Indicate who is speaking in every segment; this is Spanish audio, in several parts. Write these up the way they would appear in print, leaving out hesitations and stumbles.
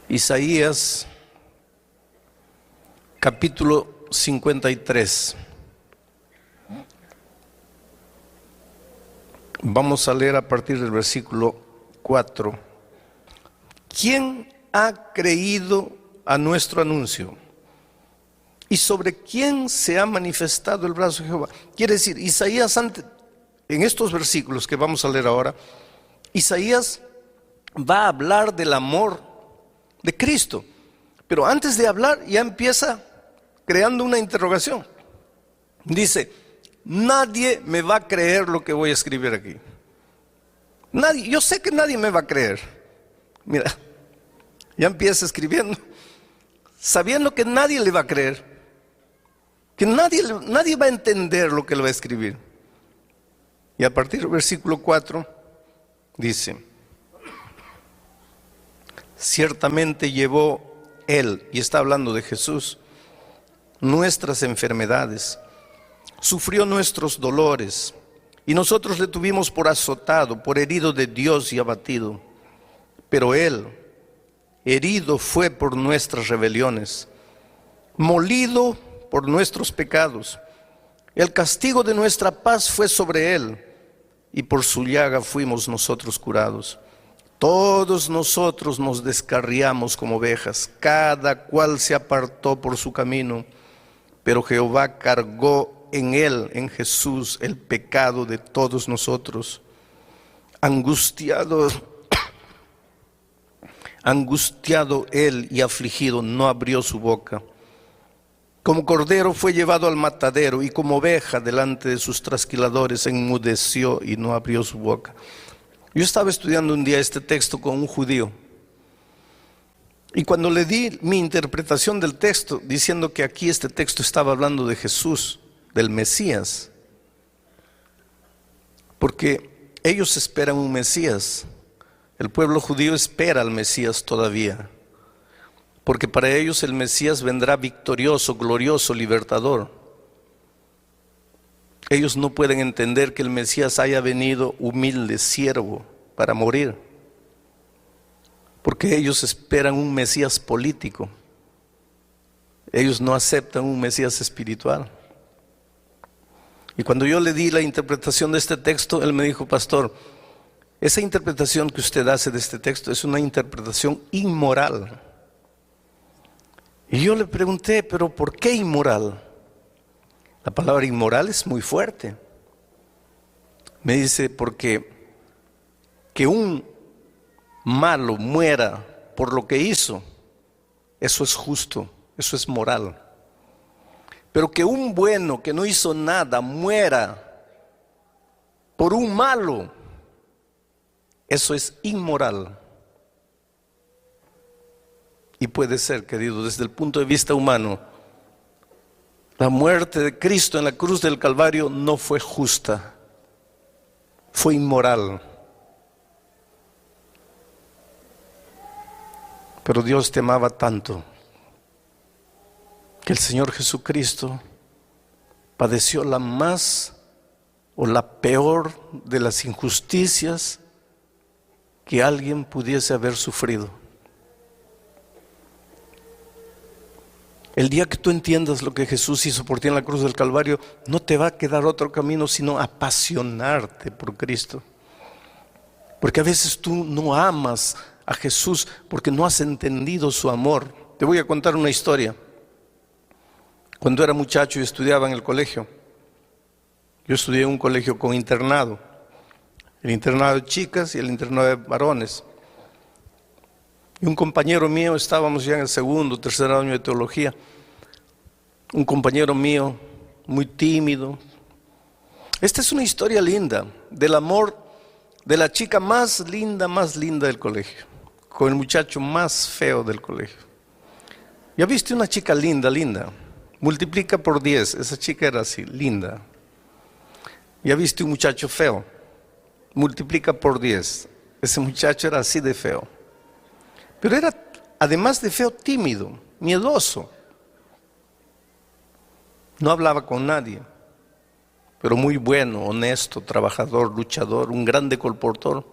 Speaker 1: Isaías capítulo 53. Vamos a leer a partir del versículo 4. ¿Quién ha creído a nuestro anuncio? ¿Y sobre quién se ha manifestado el brazo de Jehová? Quiere decir, Isaías, en estos versículos que vamos a leer ahora, Isaías va a hablar del amor de Cristo. Pero antes de hablar ya empieza creando una interrogación. Dice, nadie me va a creer lo que voy a escribir aquí. Nadie, yo sé que nadie me va a creer. Mira, ya empieza escribiendo, sabiendo que nadie le va a creer, que nadie va a entender lo que le va a escribir. Y a partir del versículo 4 dice, ciertamente llevó Él, y está hablando de Jesús, nuestras enfermedades, sufrió nuestros dolores, y nosotros le tuvimos por azotado, por herido de Dios y abatido. Pero Él, herido fue por nuestras rebeliones, molido por nuestros pecados. El castigo de nuestra paz fue sobre Él, y por su llaga fuimos nosotros curados. Todos nosotros nos descarriamos como ovejas, cada cual se apartó por su camino, pero Jehová cargó en Él, en Jesús, el pecado de todos nosotros. Angustiado Él y afligido, no abrió su boca. Como cordero fue llevado al matadero, y como oveja delante de sus trasquiladores enmudeció y no abrió su boca. Yo estaba estudiando un día este texto con un judío, y cuando le di mi interpretación del texto, diciendo que aquí este texto estaba hablando de Jesús, del Mesías, porque ellos esperan un Mesías. El pueblo judío espera al Mesías todavía, porque para ellos el Mesías vendrá victorioso, glorioso, libertador. Ellos no pueden entender que el Mesías haya venido humilde, siervo, para morir, porque ellos esperan un Mesías político. Ellos no aceptan un Mesías espiritual. Y cuando yo le di la interpretación de este texto, él me dijo, pastor, esa interpretación que usted hace de este texto es una interpretación inmoral. Y yo le pregunté, pero ¿por qué inmoral? La palabra inmoral es muy fuerte. Me dice, porque que un malo muera por lo que hizo, eso es justo, eso es moral. Pero que un bueno que no hizo nada muera por un malo, eso es inmoral. Y puede ser, querido, desde el punto de vista humano, la muerte de Cristo en la cruz del Calvario no fue justa, fue inmoral. Pero Dios te amaba tanto que el Señor Jesucristo padeció la más o la peor de las injusticias que alguien pudiese haber sufrido. El día que tú entiendas lo que Jesús hizo por ti en la cruz del Calvario, no te va a quedar otro camino sino apasionarte por Cristo. Porque a veces tú no amas a Jesús porque no has entendido su amor. Te voy a contar una historia. Cuando era muchacho y estudiaba en el colegio, yo estudié en un colegio con internado, el internado de chicas y el internado de varones. Y un compañero mío, estábamos ya en el segundo, tercer año de teología, un compañero mío muy tímido. Esta es una historia linda del amor de la chica más linda del colegio, con el muchacho más feo del colegio. ¿Ya viste una chica linda? Multiplica por 10, esa chica era así, linda. ¿Ya viste un muchacho feo? Multiplica por 10, ese muchacho era así de feo. Pero era, además de feo, tímido, miedoso. No hablaba con nadie, pero muy bueno, honesto, trabajador, luchador, un grande colportor.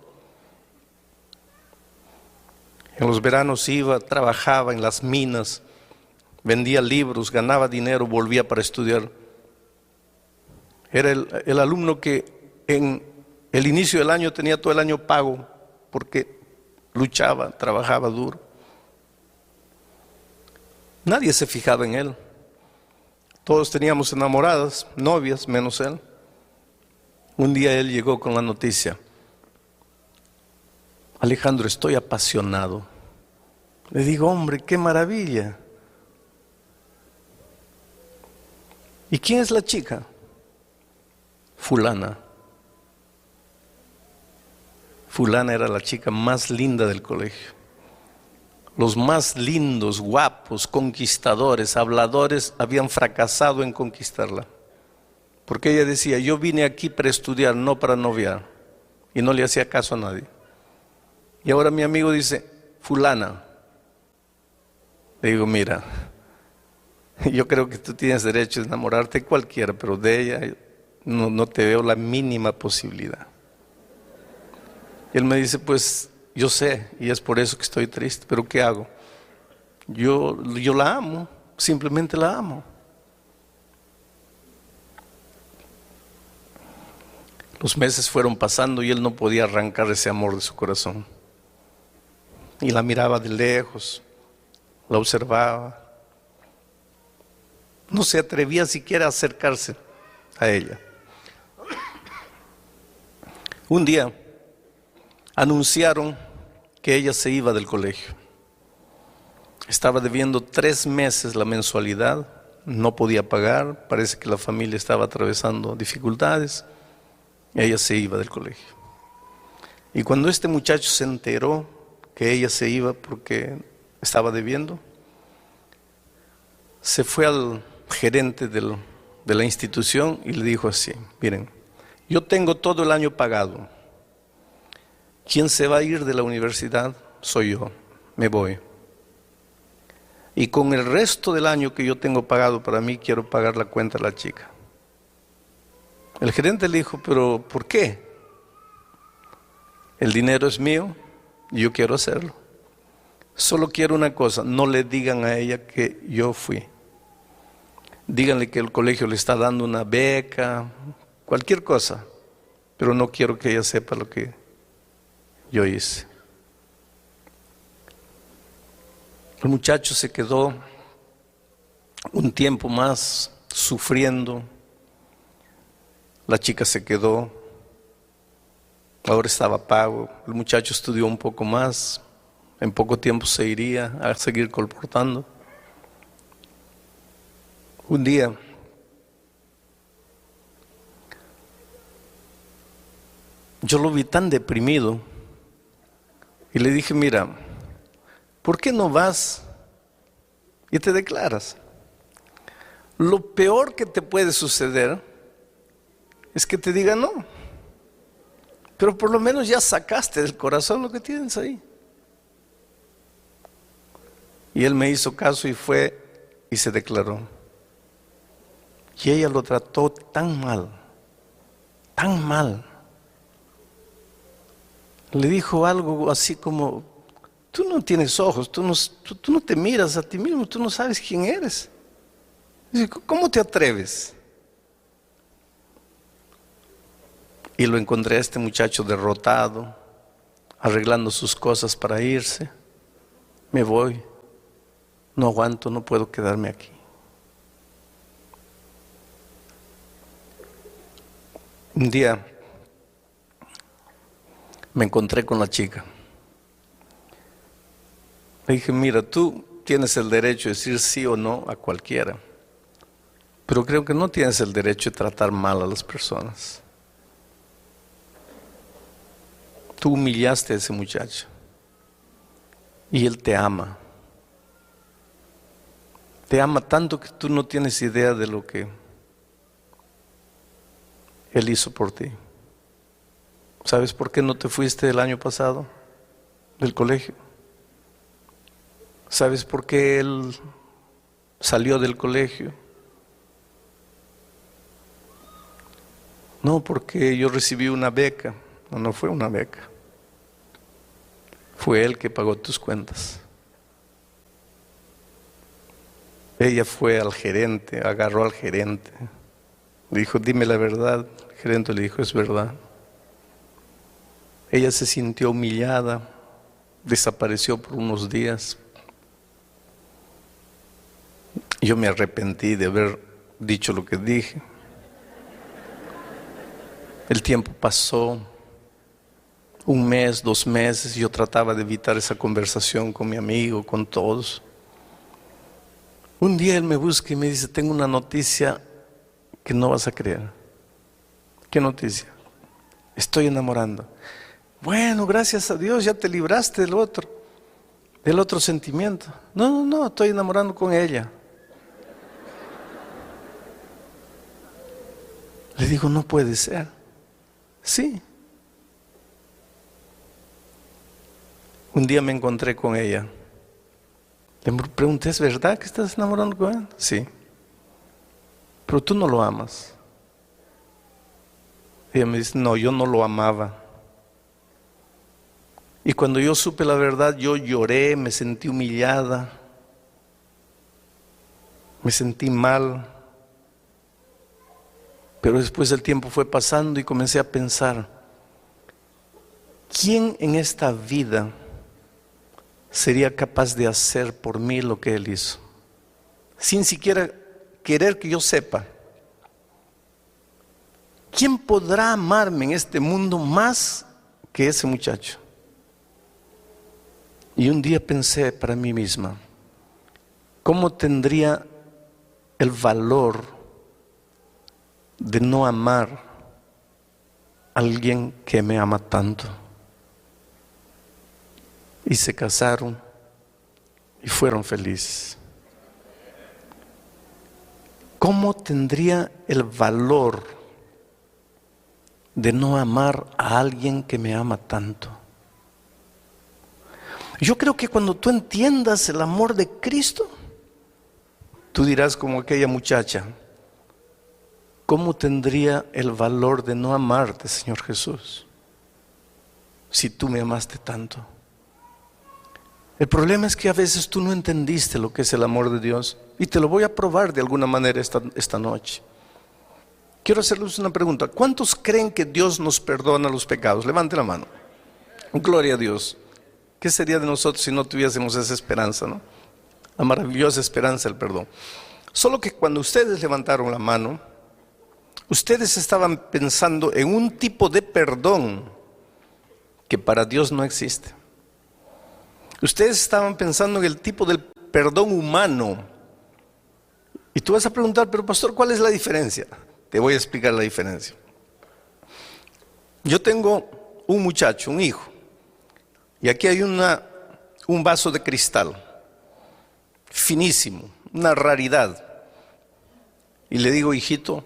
Speaker 1: En los veranos iba, trabajaba en las minas, vendía libros, ganaba dinero, volvía para estudiar. Era el alumno que en el inicio del año tenía todo el año pago porque luchaba, trabajaba duro. Nadie se fijaba en él. Todos teníamos enamoradas, novias, menos él. Un día él llegó con la noticia: Alejandro, estoy apasionado. Le digo, hombre, qué maravilla. ¿Y quién es la chica? Fulana. Fulana era la chica más linda del colegio. Los más lindos, guapos, conquistadores, habladores habían fracasado en conquistarla. Porque ella decía, yo vine aquí para estudiar, no para noviar. Y no le hacía caso a nadie. Y ahora mi amigo dice, fulana. Le digo, mira, yo creo que tú tienes derecho a enamorarte de cualquiera, pero de ella no te veo la mínima posibilidad. Y él me dice, pues yo sé, y es por eso que estoy triste, pero ¿qué hago? Yo la amo, simplemente la amo. Los meses fueron pasando y él no podía arrancar ese amor de su corazón. Y la miraba de lejos, la observaba. No se atrevía siquiera a acercarse a ella. Un día anunciaron que ella se iba del colegio. Estaba debiendo 3 meses la mensualidad, no podía pagar, parece que la familia estaba atravesando dificultades. Ella se iba del colegio. Y cuando este muchacho se enteró que ella se iba porque estaba debiendo, se fue al gerente de la institución y le dijo así, miren, yo tengo todo el año pagado. Quien se va a ir de la universidad soy yo, me voy. Y con el resto del año que yo tengo pagado para mí, quiero pagar la cuenta a la chica. El gerente le dijo, pero ¿por qué? El dinero es mío y yo quiero hacerlo. Solo quiero una cosa, no le digan a ella que yo fui. Díganle que el colegio le está dando una beca, cualquier cosa, pero no quiero que ella sepa lo que yo hice. El muchacho se quedó un tiempo más sufriendo. La chica se quedó. Ahora estaba pago. El muchacho estudió un poco más. En poco tiempo se iría a seguir colportando. Un día yo lo vi tan deprimido y le dije, mira, ¿por qué no vas y te declaras? Lo peor que te puede suceder es que te digan no, pero por lo menos ya sacaste del corazón lo que tienes ahí. Y él me hizo caso y fue y se declaró. Y ella lo trató tan mal, tan mal. Le dijo algo así como, tú no tienes ojos, tú no te miras a ti mismo, tú no sabes quién eres. Dice, ¿cómo te atreves? Y lo encontré a este muchacho derrotado, arreglando sus cosas para irse. Me voy, no aguanto, no puedo quedarme aquí. Un día me encontré con la chica. Le dije, mira, tú tienes el derecho de decir sí o no a cualquiera, pero creo que no tienes el derecho de tratar mal a las personas. Tú humillaste a ese muchacho y él te ama. Te ama tanto que tú no tienes idea de lo que él hizo por ti. ¿Sabes por qué no te fuiste el año pasado del colegio? ¿Sabes por qué él salió del colegio? No, porque yo recibí una beca. No fue una beca. Fue él que pagó tus cuentas. Ella fue al gerente, agarró al gerente. Le dijo, dime la verdad. El gerente le dijo, es verdad. Ella se sintió humillada, desapareció por unos días. Yo me arrepentí de haber dicho lo que dije. El tiempo pasó, 1 mes, 2 meses, yo trataba de evitar esa conversación con mi amigo, con todos. Un día él me busca y me dice, tengo una noticia que no vas a creer. ¿Qué noticia? Estoy enamorando. Bueno, gracias a Dios, ya te libraste del otro sentimiento. No, estoy enamorando con ella. Le digo, no puede ser. Sí. Un día me encontré con ella. Le pregunté, ¿es verdad que estás enamorando con él? Sí. Pero tú no lo amas. Ella me dice, no, yo no lo amaba. Y cuando yo supe la verdad, yo lloré, me sentí humillada, me sentí mal. Pero después el tiempo fue pasando y comencé a pensar, ¿quién en esta vida sería capaz de hacer por mí lo que él hizo? Sin siquiera querer que yo sepa. ¿Quién podrá amarme en este mundo más que ese muchacho? Y un día pensé para mí misma, ¿cómo tendría el valor de no amar a alguien que me ama tanto? Y se casaron y fueron felices. ¿Cómo tendría el valor de no amar a alguien que me ama tanto? Yo creo que cuando tú entiendas el amor de Cristo, tú dirás como aquella muchacha, ¿cómo tendría el valor de no amarte, Señor Jesús, si tú me amaste tanto? El problema es que a veces tú no entendiste lo que es el amor de Dios, y te lo voy a probar de alguna manera esta noche. Quiero hacerles una pregunta. ¿Cuántos creen que Dios nos perdona los pecados? Levante la mano. Gloria a Dios. ¿Qué sería de nosotros si no tuviésemos esa esperanza, no? La maravillosa esperanza del perdón. Solo que cuando ustedes levantaron la mano, ustedes estaban pensando en un tipo de perdón que para Dios no existe. Ustedes estaban pensando en el tipo del perdón humano. Y tú vas a preguntar, pero pastor, ¿cuál es la diferencia? Te voy a explicar la diferencia. Yo tengo un muchacho, un hijo, y aquí hay un vaso de cristal, finísimo, una raridad. Y le digo, hijito,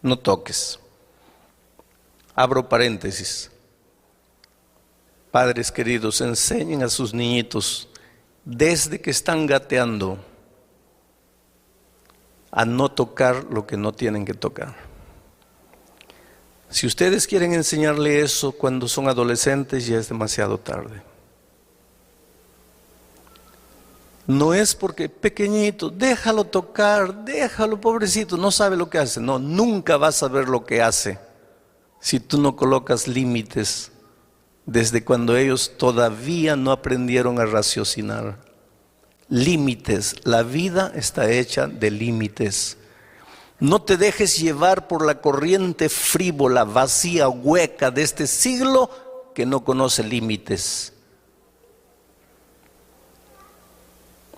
Speaker 1: no toques. Abro paréntesis. Padres queridos, enseñen a sus niñitos desde que están gateando a no tocar lo que no tienen que tocar. Si ustedes quieren enseñarle eso cuando son adolescentes, ya es demasiado tarde. No es porque pequeñito, déjalo tocar, déjalo, pobrecito, no sabe lo que hace. No, nunca vas a ver lo que hace si tú no colocas límites desde cuando ellos todavía no aprendieron a raciocinar. Límites, la vida está hecha de límites. No te dejes llevar por la corriente frívola, vacía, hueca de este siglo que no conoce límites.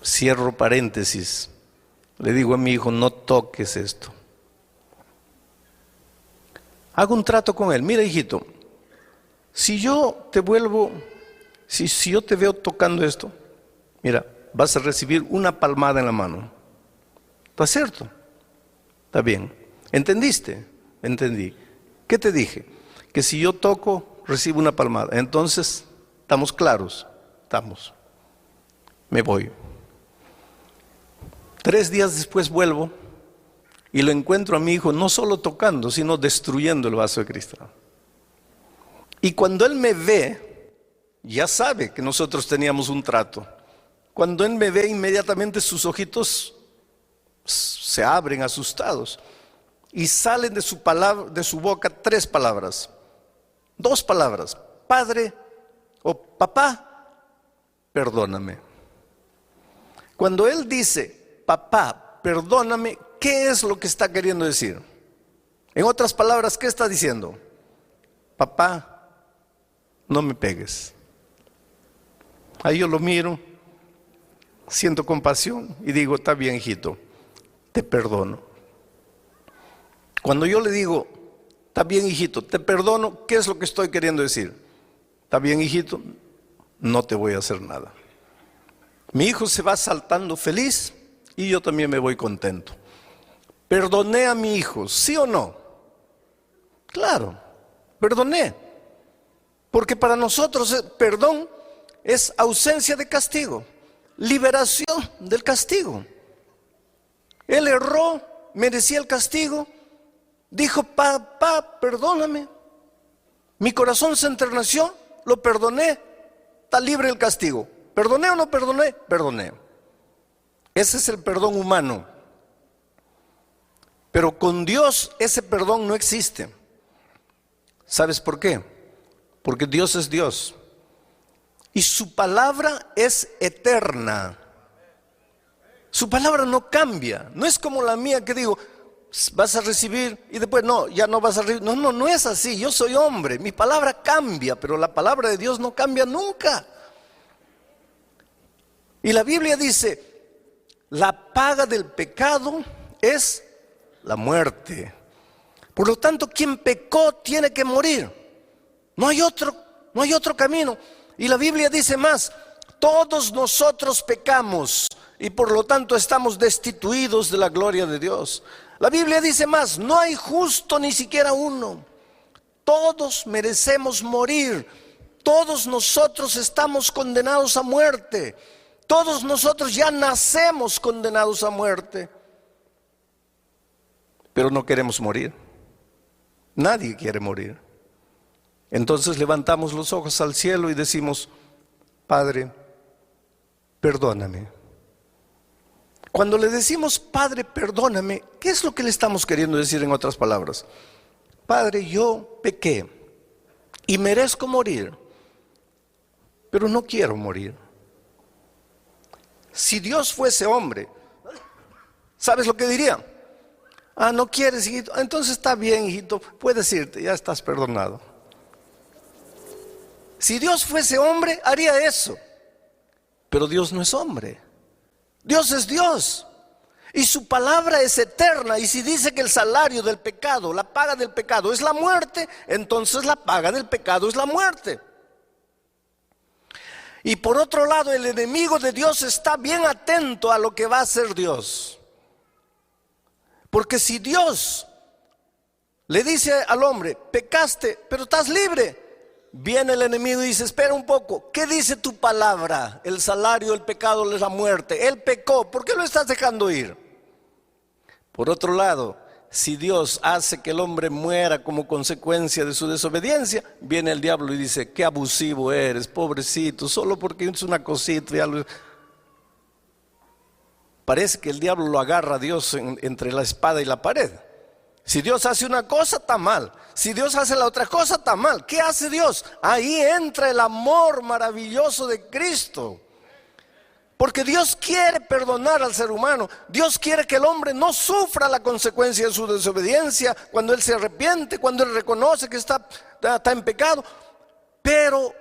Speaker 1: Cierro paréntesis. Le digo a mi hijo, no toques esto. Hago un trato con él. Mira, hijito, si yo te veo tocando esto, mira, vas a recibir una palmada en la mano. ¿Está cierto? Está bien. ¿Entendiste? Entendí. ¿Qué te dije? Que si yo toco, recibo una palmada. Entonces, ¿estamos claros? Estamos. Me voy. 3 días después vuelvo y lo encuentro a mi hijo no solo tocando, sino destruyendo el vaso de cristal. Y cuando él me ve, ya sabe que nosotros teníamos un trato. Cuando Él me ve, inmediatamente sus ojitos se abren asustados y salen de su boca 3 palabras, 2 palabras: Padre o Papá, perdóname. Cuando Él dice Papá, perdóname, ¿qué es lo que está queriendo decir? En otras palabras, ¿qué está diciendo? Papá, no me pegues. Ahí yo lo miro, siento compasión y digo: está bien, hijito, te perdono. Cuando yo le digo: está bien, hijito, te perdono, ¿qué es lo que estoy queriendo decir? Está bien, hijito, no te voy a hacer nada. Mi hijo se va saltando feliz y yo también me voy contento. ¿Perdoné a mi hijo, sí o no? Claro, perdoné. Porque para nosotros perdón es ausencia de castigo, liberación del castigo. Él erró, merecía el castigo, dijo: papá, perdóname. Mi corazón se enterneció, lo perdoné, está libre del castigo. ¿Perdoné o no perdoné? Perdoné. Ese es el perdón humano. Pero con Dios ese perdón no existe. ¿Sabes por qué? Porque Dios es Dios y su palabra es eterna. Su palabra no cambia. No es como la mía que digo: vas a recibir y después no, ya no vas a recibir. No, no es así. Yo soy hombre, mi palabra cambia, pero la palabra de Dios no cambia nunca. Y la Biblia dice: la paga del pecado es la muerte. Por lo tanto, quien pecó tiene que morir. No hay otro camino. Y la Biblia dice más: todos nosotros pecamos y por lo tanto estamos destituidos de la gloria de Dios. La Biblia dice más: no hay justo ni siquiera uno. Todos merecemos morir. Todos nosotros estamos condenados a muerte. Todos nosotros ya nacemos condenados a muerte. Pero no queremos morir. Nadie quiere morir. Entonces levantamos los ojos al cielo y decimos: Padre, perdóname. Cuando le decimos Padre, perdóname, ¿qué es lo que le estamos queriendo decir en otras palabras? Padre, yo pequé y merezco morir, pero no quiero morir. Si Dios fuese hombre, ¿sabes lo que diría? Ah, ¿no quieres, hijito? Entonces está bien, hijito, puedes irte, ya estás perdonado. Si Dios fuese hombre, haría eso. Pero Dios no es hombre. Dios es Dios. Y su palabra es eterna. Y si dice que el salario del pecado, la paga del pecado es la muerte, entonces la paga del pecado es la muerte. Y por otro lado, el enemigo de Dios está bien atento a lo que va a hacer Dios. Porque si Dios le dice al hombre: pecaste, pero estás libre, viene el enemigo y dice: espera un poco, ¿qué dice tu palabra? El salario del pecado es la muerte. Él pecó, ¿por qué lo estás dejando ir? Por otro lado, si Dios hace que el hombre muera como consecuencia de su desobediencia, viene el diablo y dice: qué abusivo eres, pobrecito, solo porque es una cosita. Parece que el diablo lo agarra a Dios entre la espada y la pared. Si Dios hace una cosa, está mal. Si Dios hace la otra cosa, está mal. ¿Qué hace Dios? Ahí entra el amor maravilloso de Cristo. Porque Dios quiere perdonar al ser humano. Dios quiere que el hombre no sufra la consecuencia de su desobediencia cuando él se arrepiente, cuando él reconoce que está en pecado. Pero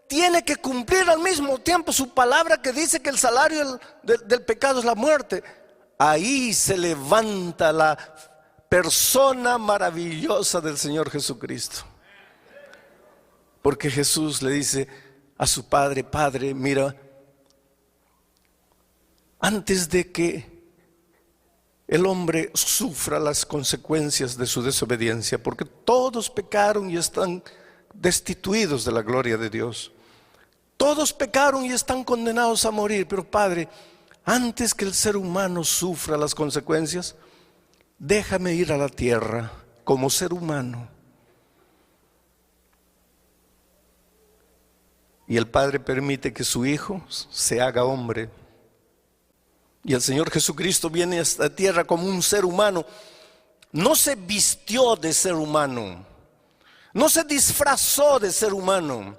Speaker 1: tiene que cumplir al mismo tiempo su palabra que dice que el salario del pecado es la muerte. Ahí se levanta la persona maravillosa del Señor Jesucristo. Porque Jesús le dice a su Padre: Padre, mira, antes de que el hombre sufra las consecuencias de su desobediencia, porque todos pecaron y están destituidos de la gloria de Dios. Todos pecaron y están condenados a morir. Pero Padre, antes que el ser humano sufra las consecuencias, déjame ir a la tierra como ser humano. Y el Padre permite que su Hijo se haga hombre. Y el Señor Jesucristo viene a esta tierra como un ser humano. No se vistió de ser humano. No se disfrazó de ser humano.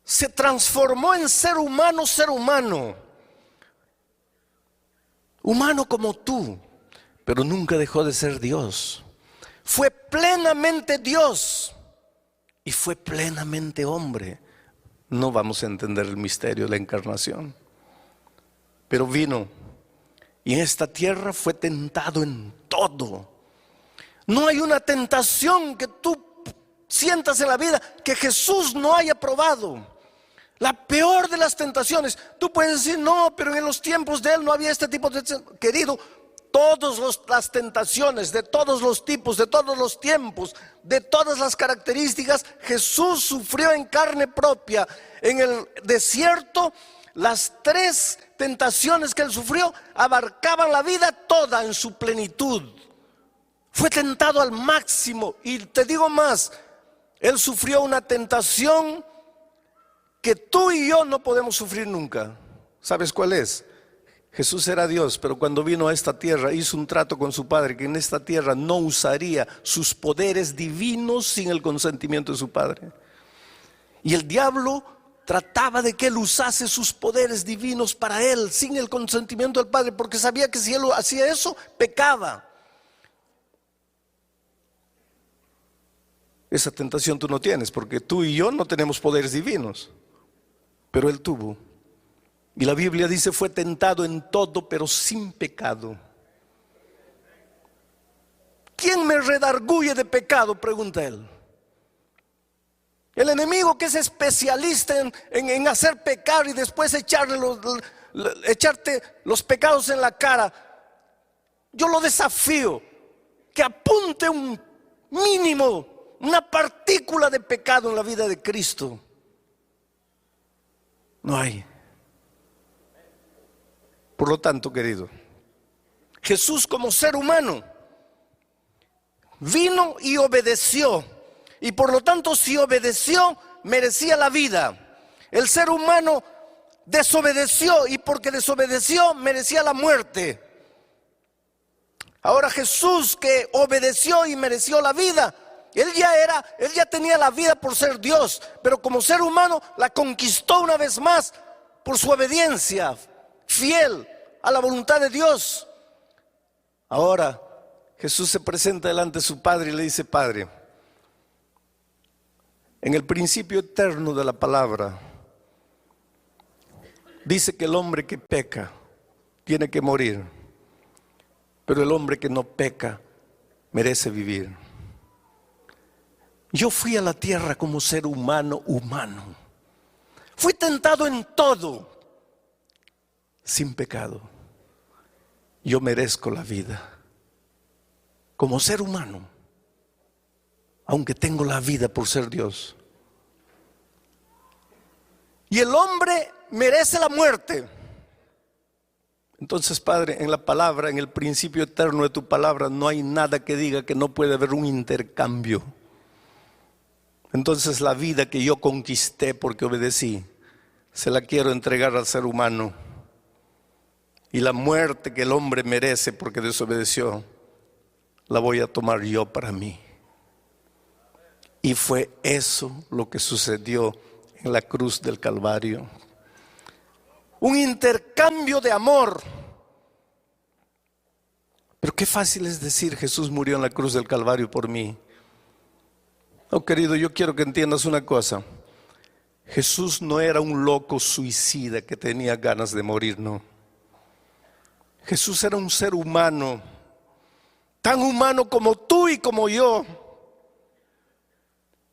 Speaker 1: Se transformó en ser humano, ser humano. Humano como tú, pero nunca dejó de ser Dios. Fue plenamente Dios y fue plenamente hombre. No vamos a entender el misterio de la encarnación, pero vino y en esta tierra fue tentado en todo. No hay una tentación que tú sientas en la vida que Jesús no haya probado. La peor de las tentaciones. Tú puedes decir, no, pero en los tiempos de Él no había este tipo de... Querido, todas las tentaciones, de todos los tipos, de todos los tiempos, de todas las características, Jesús sufrió en carne propia. En el desierto, las 3 tentaciones que Él sufrió abarcaban la vida toda en su plenitud. Fue tentado al máximo. Y te digo más, Él sufrió una tentación que tú y yo no podemos sufrir nunca. ¿Sabes cuál es? Jesús era Dios, pero cuando vino a esta tierra hizo un trato con su Padre, que en esta tierra no usaría sus poderes divinos sin el consentimiento de su Padre. Y el diablo trataba de que Él usase sus poderes divinos para Él, sin el consentimiento del Padre, porque sabía que si Él hacía eso, pecaba. Esa tentación tú no tienes, porque tú y yo no tenemos poderes divinos. Pero Él tuvo. Y la Biblia dice, fue tentado en todo, pero sin pecado. ¿Quién me redarguye de pecado?, pregunta Él. El enemigo, que es especialista en hacer pecar y después echarte los pecados en la cara. Yo lo desafío que apunte un mínimo, una partícula de pecado en la vida de Cristo. No hay. Por lo tanto, querido, Jesús como ser humano vino y obedeció. Y por lo tanto, si obedeció, merecía la vida. El ser humano desobedeció y porque desobedeció, merecía la muerte. Ahora Jesús, que obedeció y mereció la vida, Él ya tenía la vida por ser Dios, pero como ser humano la conquistó una vez más por su obediencia fiel a la voluntad de Dios. Ahora Jesús se presenta delante de su Padre y le dice: Padre, en el principio eterno de la palabra dice que el hombre que peca tiene que morir, pero el hombre que no peca merece vivir. Yo fui a la tierra como ser humano. Fui tentado en todo, sin pecado. Yo merezco la vida como ser humano, aunque tengo la vida por ser Dios. Y el hombre merece la muerte. Entonces, Padre, en la palabra, en el principio eterno de tu palabra, no hay nada que diga que no puede haber un intercambio. Entonces la vida que yo conquisté porque obedecí, se la quiero entregar al ser humano. Y la muerte que el hombre merece porque desobedeció, la voy a tomar yo para mí. Y fue eso lo que sucedió en la cruz del Calvario. Un intercambio de amor. Pero qué fácil es decir: Jesús murió en la cruz del Calvario por mí. Oh, querido, yo quiero que entiendas una cosa. Jesús no era un loco suicida que tenía ganas de morir, no. Jesús era un ser humano, tan humano como tú y como yo.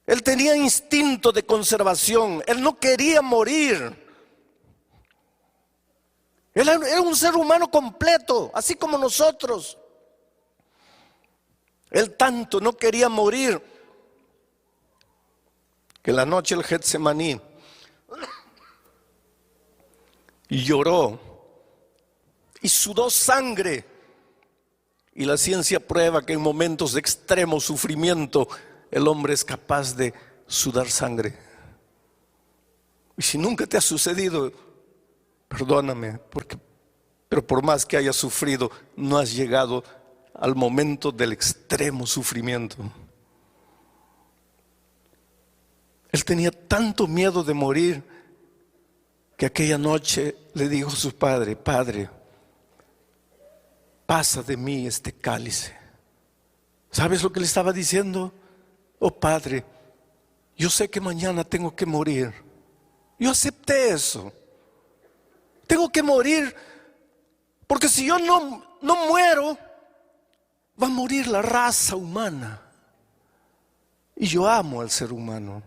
Speaker 1: Él tenía instinto de conservación. Él no quería morir. Él era un ser humano completo, así como nosotros. Él tanto no quería morir que en la noche del Getsemaní lloró y sudó sangre. Y la ciencia prueba que en momentos de extremo sufrimiento el hombre es capaz de sudar sangre. Y si nunca te ha sucedido, perdóname, pero por más que hayas sufrido, no has llegado al momento del extremo sufrimiento. Él tenía tanto miedo de morir que aquella noche le dijo a su padre: Padre, pasa de mí este cáliz. ¿Sabes lo que le estaba diciendo? Oh Padre, yo sé que mañana tengo que morir. Yo acepté eso. Tengo que morir, porque si yo no muero, va a morir la raza humana. Y yo amo al ser humano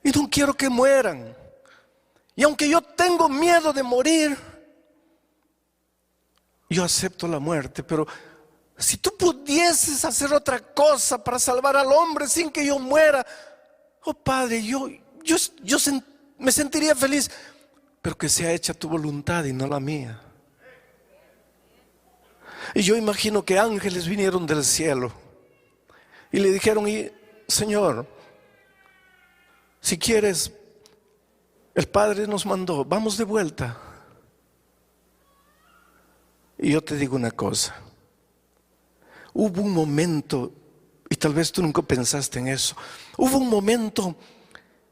Speaker 1: y no quiero que mueran. Y aunque yo tengo miedo de morir, yo acepto la muerte. Pero si tú pudieses hacer otra cosa para salvar al hombre sin que yo muera, oh Padre, yo me sentiría feliz, pero que sea hecha tu voluntad y no la mía. Y yo imagino que ángeles vinieron del cielo y le dijeron: Señor, si quieres, el Padre nos mandó, vamos de vuelta. Y yo te digo una cosa: hubo un momento, y tal vez tú nunca pensaste en eso, hubo un momento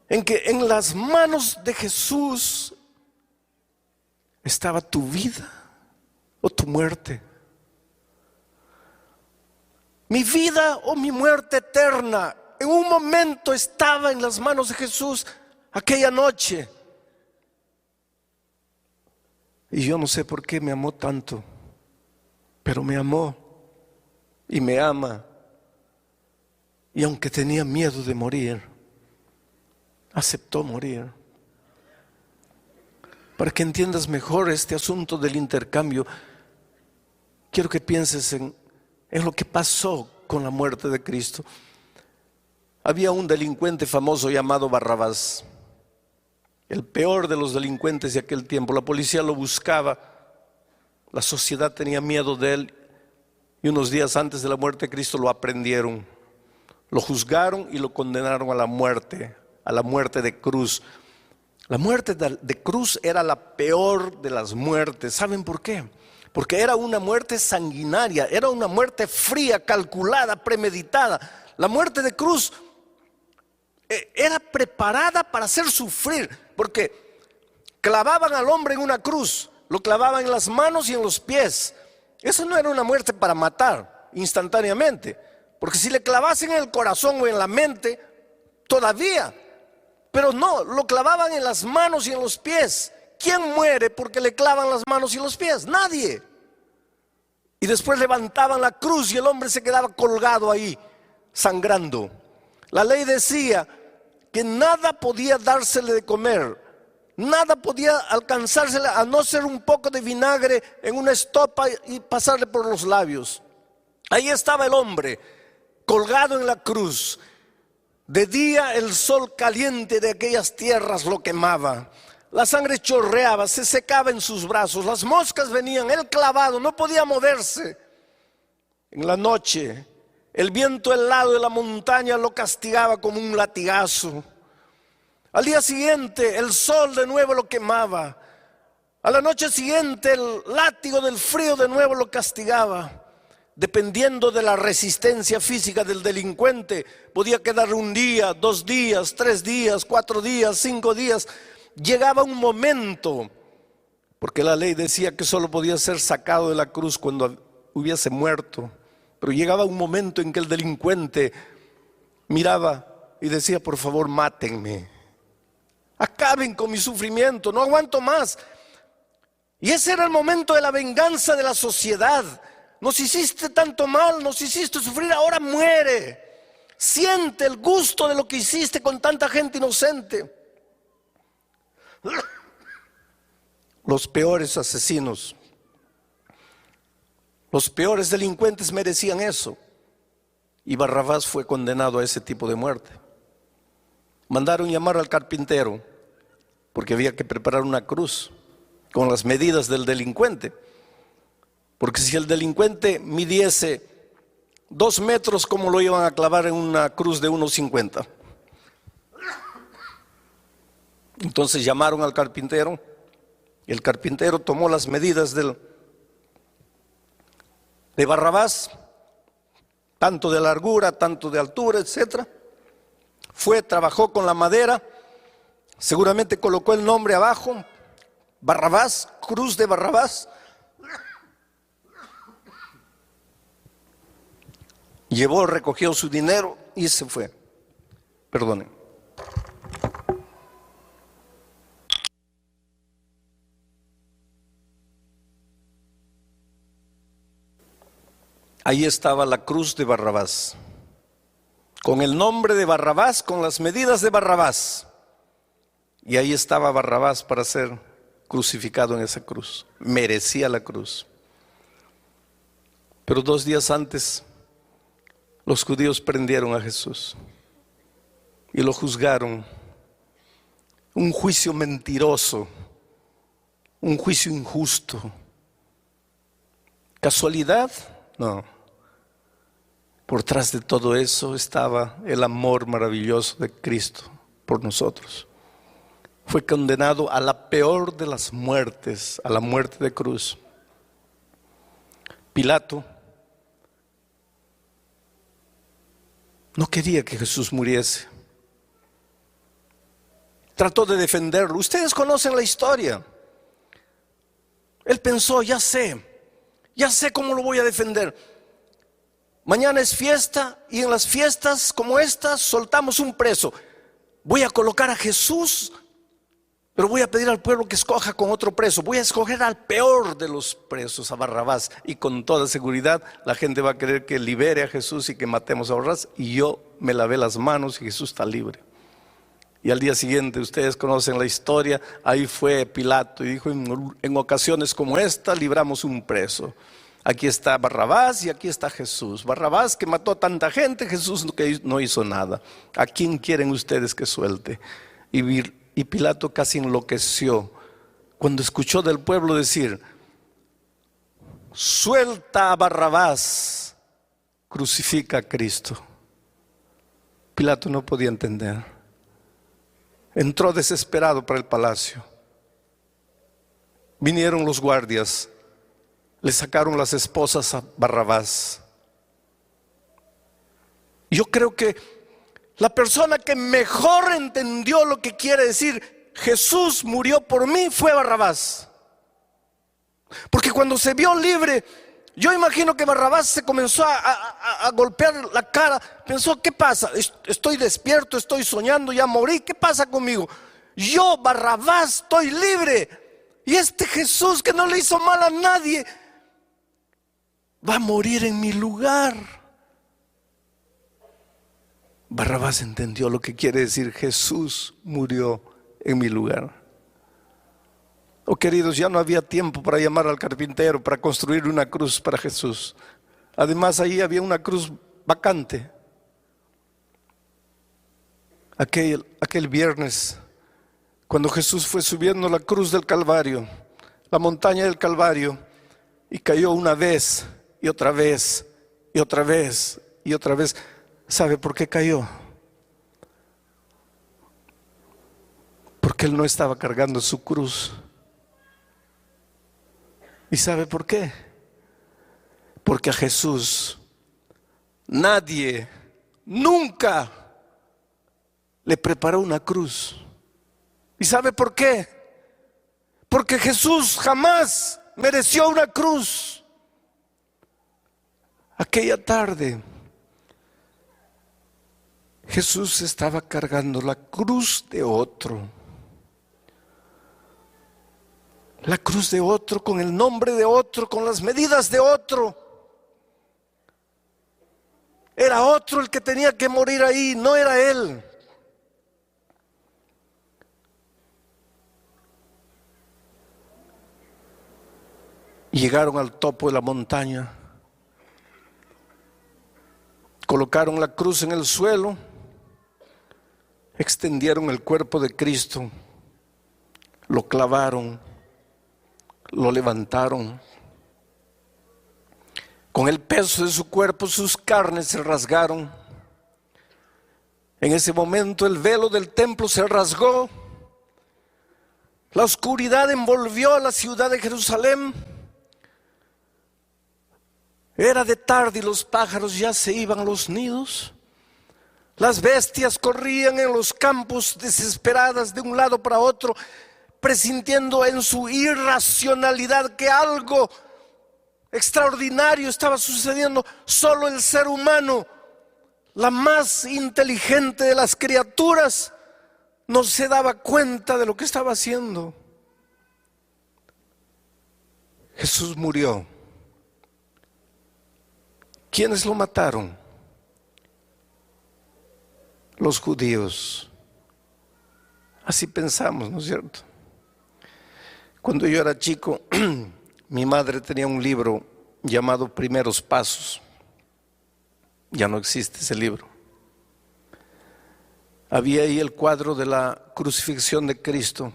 Speaker 1: en que en las manos de Jesús estaba tu vida o tu muerte. Mi vida o mi muerte eterna en un momento estaba en las manos de Jesús aquella noche. Y yo no sé por qué me amó tanto, pero me amó y me ama. Y aunque tenía miedo de morir, aceptó morir. Para que entiendas mejor este asunto del intercambio, quiero que pienses en lo que pasó con la muerte de Cristo. Había un delincuente famoso llamado Barrabás, el peor de los delincuentes de aquel tiempo. La policía lo buscaba, la sociedad tenía miedo de él, y unos días antes de la muerte de Cristo lo aprendieron, lo juzgaron y lo condenaron a la muerte de cruz. La muerte de cruz era la peor de las muertes. ¿Saben por qué? Porque era una muerte sanguinaria, era una muerte fría, calculada, premeditada. La muerte de cruz era preparada para hacer sufrir, porque clavaban al hombre en una cruz, lo clavaban en las manos y en los pies. Eso no era una muerte para matar instantáneamente, porque si le clavasen en el corazón o en la mente, todavía. Pero no, lo clavaban en las manos y en los pies. ¿Quién muere porque le clavan las manos y los pies? Nadie. Y después levantaban la cruz y el hombre se quedaba colgado ahí, sangrando. La ley decía que nada podía dársele de comer, nada podía alcanzársele a no ser un poco de vinagre en una estopa y pasarle por los labios. Ahí estaba el hombre, colgado en la cruz. De día el sol caliente de aquellas tierras lo quemaba. La sangre chorreaba, se secaba en sus brazos. Las moscas venían, él clavado, no podía moverse. En la noche, el viento helado de la montaña lo castigaba como un latigazo. Al día siguiente, el sol de nuevo lo quemaba. A la noche siguiente, el látigo del frío de nuevo lo castigaba. Dependiendo de la resistencia física del delincuente, podía quedar un día, 2 días, 3 días, 4 días, 5 días. Llegaba un momento, porque la ley decía que solo podía ser sacado de la cruz cuando hubiese muerto, pero llegaba un momento en que el delincuente miraba y decía: por favor, mátenme, acaben con mi sufrimiento, no aguanto más. Y ese era el momento de la venganza de la sociedad. Nos hiciste tanto mal, nos hiciste sufrir, ahora muere. Siente el gusto de lo que hiciste con tanta gente inocente. Los peores asesinos, los peores delincuentes merecían eso. Y Barrabás fue condenado a ese tipo de muerte. Mandaron llamar al carpintero, porque había que preparar una cruz con las medidas del delincuente. Porque si el delincuente midiese 2 metros, ¿cómo lo iban a clavar en una cruz de 1,50? Entonces llamaron al carpintero. Y el carpintero tomó las medidas de Barrabás, tanto de largura, tanto de altura, etc. Fue, trabajó con la madera, seguramente colocó el nombre abajo, Barrabás, cruz de Barrabás. Llevó, recogió su dinero y se fue. Perdonen. Ahí estaba la cruz de Barrabás, con el nombre de Barrabás, con las medidas de Barrabás. Y ahí estaba Barrabás para ser crucificado en esa cruz. Merecía la cruz. Pero 2 días antes, los judíos prendieron a Jesús y lo juzgaron. Un juicio mentiroso, un juicio injusto. ¿Casualidad? No. Por detrás de todo eso estaba el amor maravilloso de Cristo por nosotros. Fue condenado a la peor de las muertes, a la muerte de cruz. Pilato no quería que Jesús muriese. Trató de defenderlo. Ustedes conocen la historia. Él pensó, ya sé cómo lo voy a defender. Mañana es fiesta y en las fiestas como estas soltamos un preso. Voy a colocar a Jesús, pero voy a pedir al pueblo que escoja con otro preso. Voy a escoger al peor de los presos, a Barrabás. Y con toda seguridad la gente va a querer que libere a Jesús y que matemos a Barrabás. Y yo me lavé las manos y Jesús está libre. Y al día siguiente, ustedes conocen la historia, ahí fue Pilato y dijo, en ocasiones como esta libramos un preso. Aquí está Barrabás y aquí está Jesús. Barrabás que mató a tanta gente, Jesús que no hizo nada. ¿A quién quieren ustedes que suelte? Y Pilato casi enloqueció cuando escuchó del pueblo decir, suelta a Barrabás, crucifica a Cristo. Pilato no podía entender. Entró desesperado para el palacio. Vinieron los guardias, le sacaron las esposas a Barrabás. Yo creo que la persona que mejor entendió lo que quiere decir Jesús murió por mí fue Barrabás. Porque cuando se vio libre, yo imagino que Barrabás se comenzó a golpear la cara. Pensó, ¿qué pasa? Estoy despierto, estoy soñando, ya morí. ¿Qué pasa conmigo? Yo, Barrabás, estoy libre. Y este Jesús que no le hizo mal a nadie va a morir en mi lugar. Barrabás entendió lo que quiere decir Jesús murió en mi lugar. Oh, queridos, ya no había tiempo para llamar al carpintero para construir una cruz para Jesús. Además, ahí había una cruz vacante. Aquel viernes, cuando Jesús fue subiendo la cruz del Calvario, la montaña del Calvario, y cayó una vez y otra vez y otra vez y otra vez. ¿Sabe por qué cayó? Porque Él no estaba cargando su cruz. ¿Y sabe por qué? Porque a Jesús nadie, nunca le preparó una cruz. ¿Y sabe por qué? Porque Jesús jamás mereció una cruz. Aquella tarde, Jesús estaba cargando la cruz de otro. La cruz de otro, con el nombre de otro, con las medidas de otro. Era otro el que tenía que morir ahí, no era Él. Llegaron al topo de la montaña, colocaron la cruz en el suelo, extendieron el cuerpo de Cristo, lo clavaron, lo levantaron. Con el peso de su cuerpo, sus carnes se rasgaron. En ese momento el velo del templo se rasgó La oscuridad envolvió a la ciudad de Jerusalén. Era de tarde y los pájaros ya se iban a los nidos. Las bestias corrían en los campos desesperadas de un lado para otro, presintiendo en su irracionalidad que algo extraordinario estaba sucediendo. Solo el ser humano, la más inteligente de las criaturas, no se daba cuenta de lo que estaba haciendo. Jesús murió. ¿Quiénes lo mataron? Los judíos. Así pensamos, ¿no es cierto? Cuando yo era chico, mi madre tenía un libro llamado Primeros Pasos. Ya no existe ese libro. Había ahí el cuadro de la crucifixión de Cristo.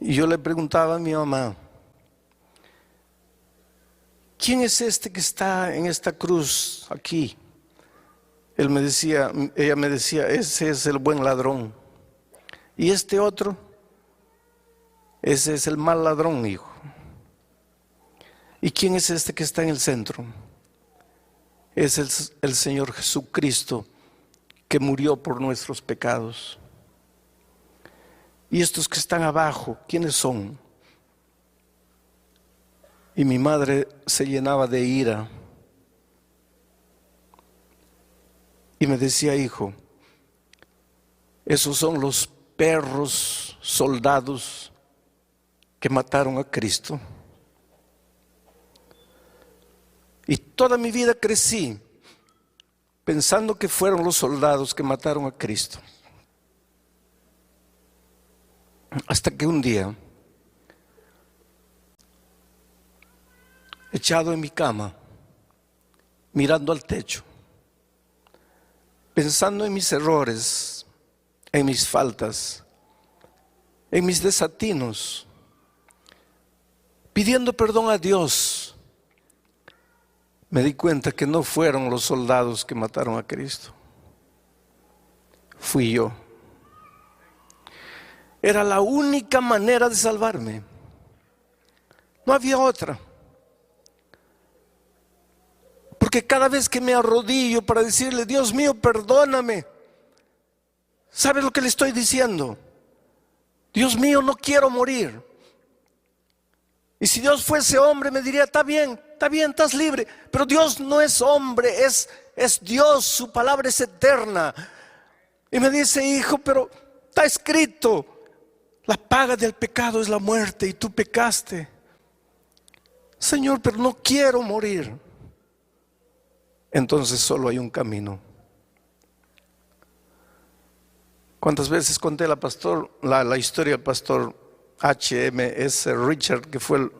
Speaker 1: Y yo le preguntaba a mi mamá, ¿quién es este que está en esta cruz aquí? Ella me decía, ese es el buen ladrón. Y este otro, ese es el mal ladrón, hijo. ¿Y quién es este que está en el centro? Es el Señor Jesucristo, que murió por nuestros pecados. Y estos que están abajo, ¿quiénes son? Y mi madre se llenaba de ira y me decía, hijo, esos son los perros soldados que mataron a Cristo. Y toda mi vida crecí pensando que fueron los soldados que mataron a Cristo. Hasta que un día, echado en mi cama, mirando al techo, pensando en mis errores, en mis faltas, en mis desatinos, pidiendo perdón a Dios, me di cuenta que no fueron los soldados que mataron a Cristo. Fui yo. Era la única manera de salvarme. No había otra. Porque cada vez que me arrodillo para decirle, Dios mío, perdóname, ¿sabes lo que le estoy diciendo? Dios mío, no quiero morir. Y si Dios fuese hombre, me diría, está bien, estás libre. Pero Dios no es hombre, es Dios, su palabra es eterna. Y me dice, hijo, pero está escrito, la paga del pecado es la muerte y tú pecaste. Señor, pero no quiero morir. Entonces solo hay un camino. ¿Cuántas veces conté la historia del pastor H.M.S. Richard, que fue el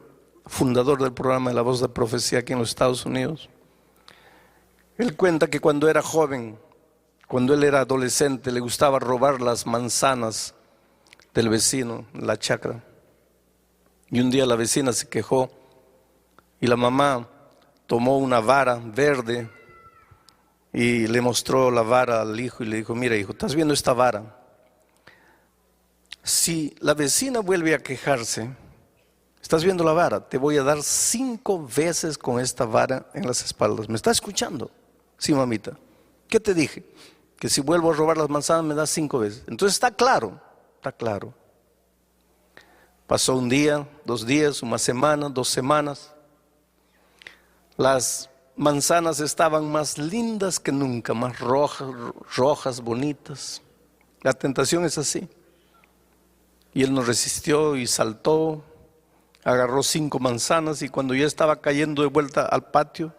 Speaker 1: fundador del programa de La Voz de Profecía aquí en los Estados Unidos? Él cuenta que cuando era joven, cuando él era adolescente, le gustaba robar las manzanas del vecino, la chacra. Y un día la vecina se quejó y la mamá tomó una vara verde y le mostró la vara al hijo y le dijo, mira hijo, ¿estás viendo esta vara? Si la vecina vuelve a quejarse, ¿estás viendo la vara? Te voy a dar 5 veces con esta vara en las espaldas. ¿Me estás escuchando? Sí, mamita. ¿Qué te dije? Que si vuelvo a robar las manzanas me das 5 veces. Entonces está claro, está claro. Pasó un día, 2 días, una semana, 2 semanas. Las manzanas estaban más lindas que nunca, más rojas, bonitas. La tentación es así. Y él no resistió y saltó, agarró 5 manzanas y cuando ya estaba cayendo de vuelta al patio,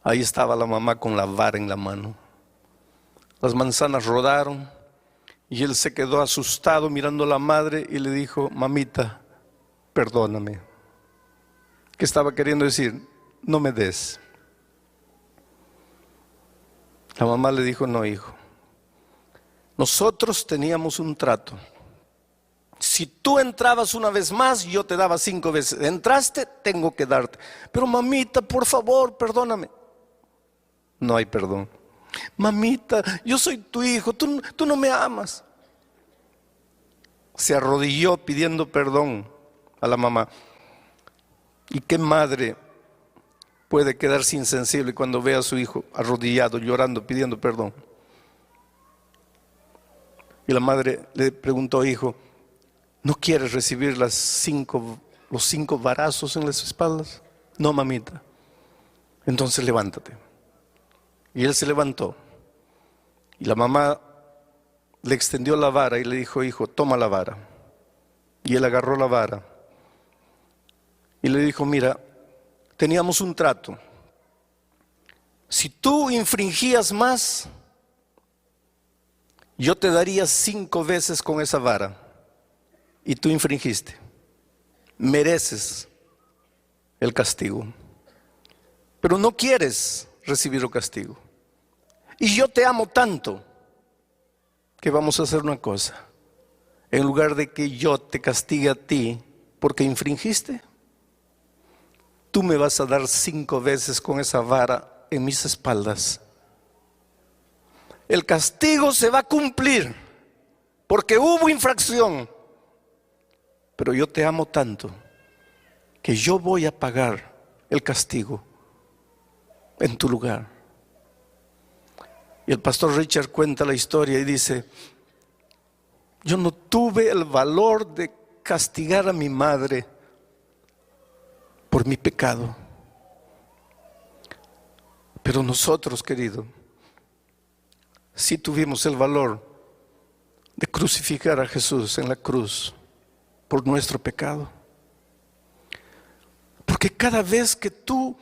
Speaker 1: ahí estaba la mamá con la vara en la mano. Las manzanas rodaron y él se quedó asustado mirando a la madre y le dijo, mamita, perdóname. ¿Qué estaba queriendo decir? No me des. La mamá le dijo, no hijo, nosotros teníamos un trato. Si tú entrabas una vez más, yo te daba 5 veces. Entraste, tengo que darte. Pero mamita, por favor, perdóname. No hay perdón. Mamita, yo soy tu hijo, tú no me amas. se arrodilló pidiendo perdón a la mamá. ¿Y qué madre puede quedarse insensible cuando ve a su hijo arrodillado, llorando, pidiendo perdón? Y la madre le preguntó: hijo, ¿no quieres recibir los 5 varazos en las espaldas? No, mamita. Entonces levántate. Y él se levantó. Y la mamá le extendió la vara y le dijo: hijo, toma la vara. Y él agarró la vara y le dijo: mira, teníamos un trato. Si tú infringías más, yo te daría 5 veces con esa vara. Y tú infringiste. Mereces el castigo. Pero no quieres recibir el castigo. Y yo te amo tanto que vamos a hacer una cosa. En lugar de que yo te castigue a ti porque infringiste, tú me vas a dar 5 veces con esa vara en mis espaldas. El castigo se va a cumplir porque hubo infracción. Pero yo te amo tanto que yo voy a pagar el castigo en tu lugar. Y el pastor Richard cuenta la historia y dice: yo no tuve el valor de castigar a mi madre por mi pecado. Pero nosotros, querido, sí tuvimos el valor de crucificar a Jesús en la cruz por nuestro pecado. Porque cada vez que tú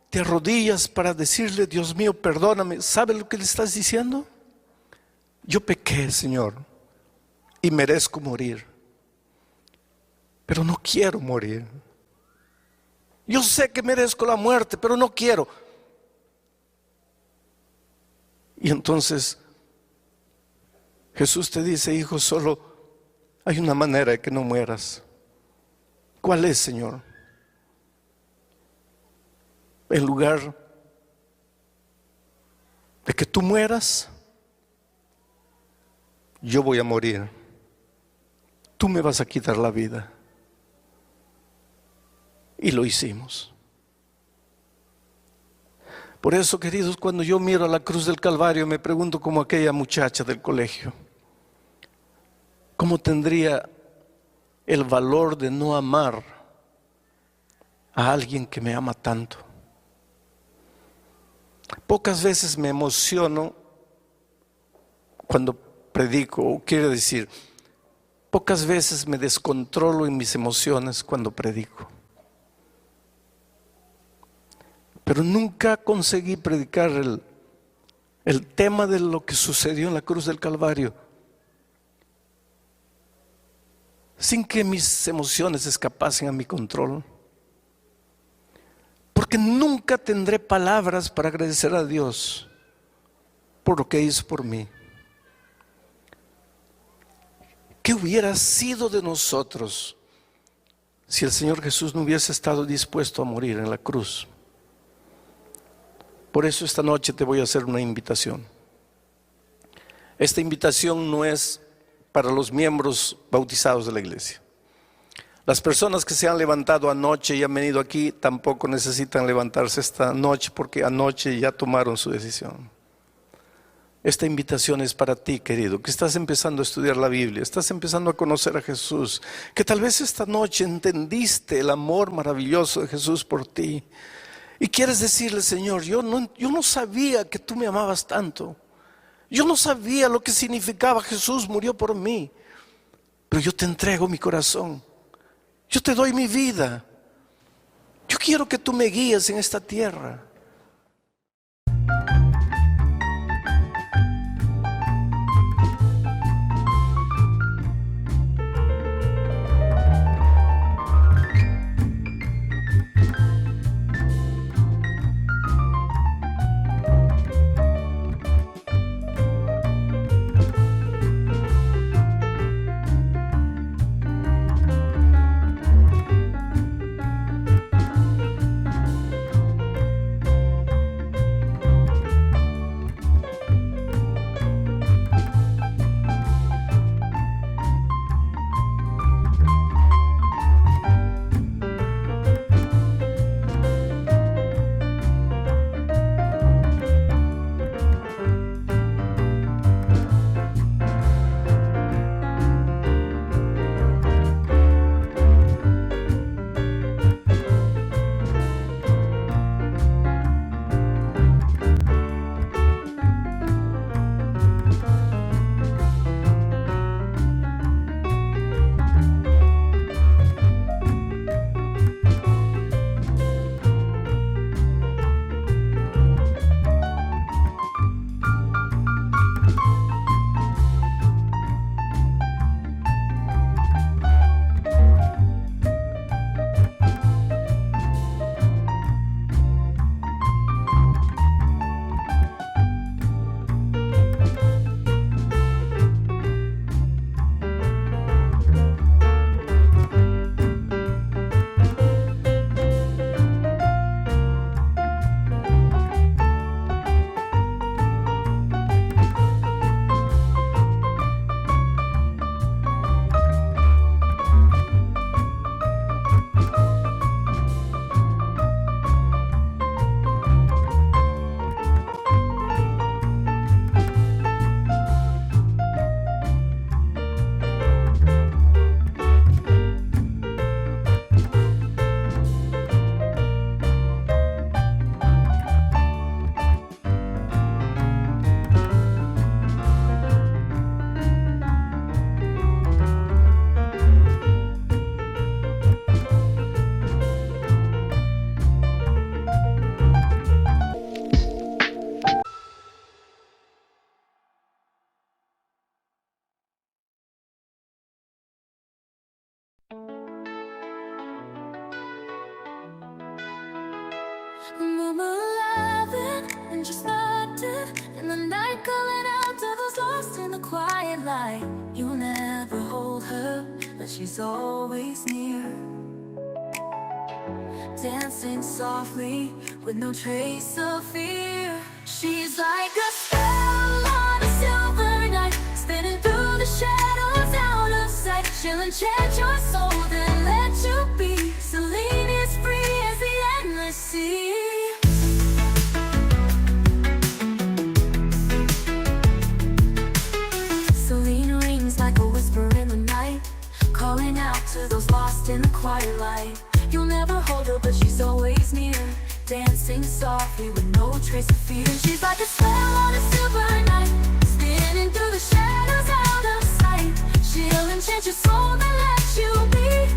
Speaker 1: te arrodillas para decirle: Dios mío, perdóname, ¿sabe lo que le estás diciendo? Yo pequé, Señor, y merezco morir, pero no quiero morir. Yo sé que merezco la muerte, pero no quiero. Y entonces Jesús te dice: hijo, solo hay una manera de que no mueras. ¿Cuál es, Señor? En lugar de que tú mueras, yo voy a morir. Tú me vas a quitar la vida. Y lo hicimos. Por eso, queridos, cuando yo miro a la cruz del Calvario, me pregunto como aquella muchacha del colegio: ¿cómo tendría el valor de no amar a alguien que me ama tanto? Pocas veces me emociono cuando predico, o quiero decir, pocas veces me descontrolo en mis emociones cuando predico. Pero nunca conseguí predicar el tema de lo que sucedió en la cruz del Calvario sin que mis emociones escapasen a mi control. Porque nunca tendré palabras para agradecer a Dios por lo que hizo por mí. ¿Qué hubiera sido de nosotros si el Señor Jesús no hubiese estado dispuesto a morir en la cruz? Por eso esta noche te voy a hacer una invitación. Esta invitación no es para los miembros bautizados de la iglesia. Las personas que se han levantado anoche y han venido aquí tampoco necesitan levantarse esta noche, porque anoche ya tomaron su decisión. Esta invitación es para ti, querido, que estás empezando a estudiar la Biblia, estás empezando a conocer a Jesús, que tal vez esta noche entendiste el amor maravilloso de Jesús por ti y quieres decirle: Señor, yo no sabía que tú me amabas tanto. Yo no sabía lo que significaba Jesús murió por mí, pero yo te entrego mi corazón. Yo te doy mi vida. Yo quiero que tú me guíes en esta tierra.
Speaker 2: Room 11 and just started in the night, calling out to those lost in the quiet light. You'll never hold her, but she's always near, dancing softly with no trace of fear. She's like a spell on a silver night, spinning through the shadows out of sight. She'll enchant your soul, then let you be. Celine is free as the endless sea. Celine rings like a whisper in the night, calling out to those lost in the quiet light. You'll never hold her, but she's always near, dancing softly with no trace of fear. She's like a spell on a silver night, spinning through the shadows out of sight. She'll enchant your soul, then let you be.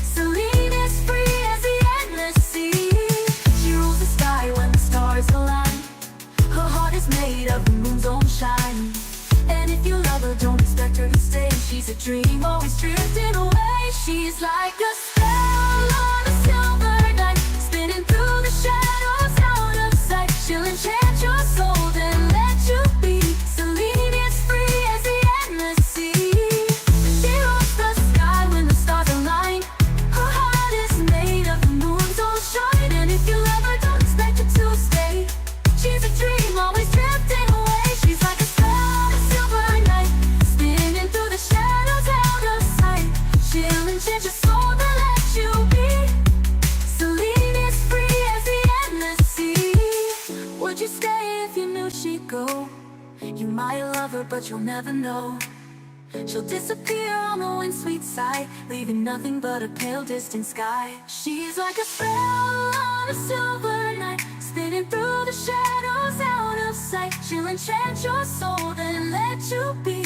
Speaker 2: Celine is free as the endless sea. She rules the sky when the stars align. Her heart is made of the moon's own shine. And if you love her, don't expect her to stay. She's a dream, always drifting away. She's like a spell on a silver night, spinning through the shadows out of sight. She'll enchant your soul, then let you be. Celine is free as the endless sea. She rules the sky when the stars align. Her heart is made of the moon's own shine. And if you love her, don't expect her to stay. She's a dream, always drifting away. She's like a spell on a silver night, spinning through the shadows out of sight. She'll enchant your soul, then let you be. Celine is free as the endless sea. Would you stay if you knew she'd go? You might love her, but you'll never know. She'll disappear on the wind's sweet side, leaving nothing but a pale distant sky. She's like a spell on a silver night, spinning through the shadows out of sight. She'll enchant your soul, then let you be.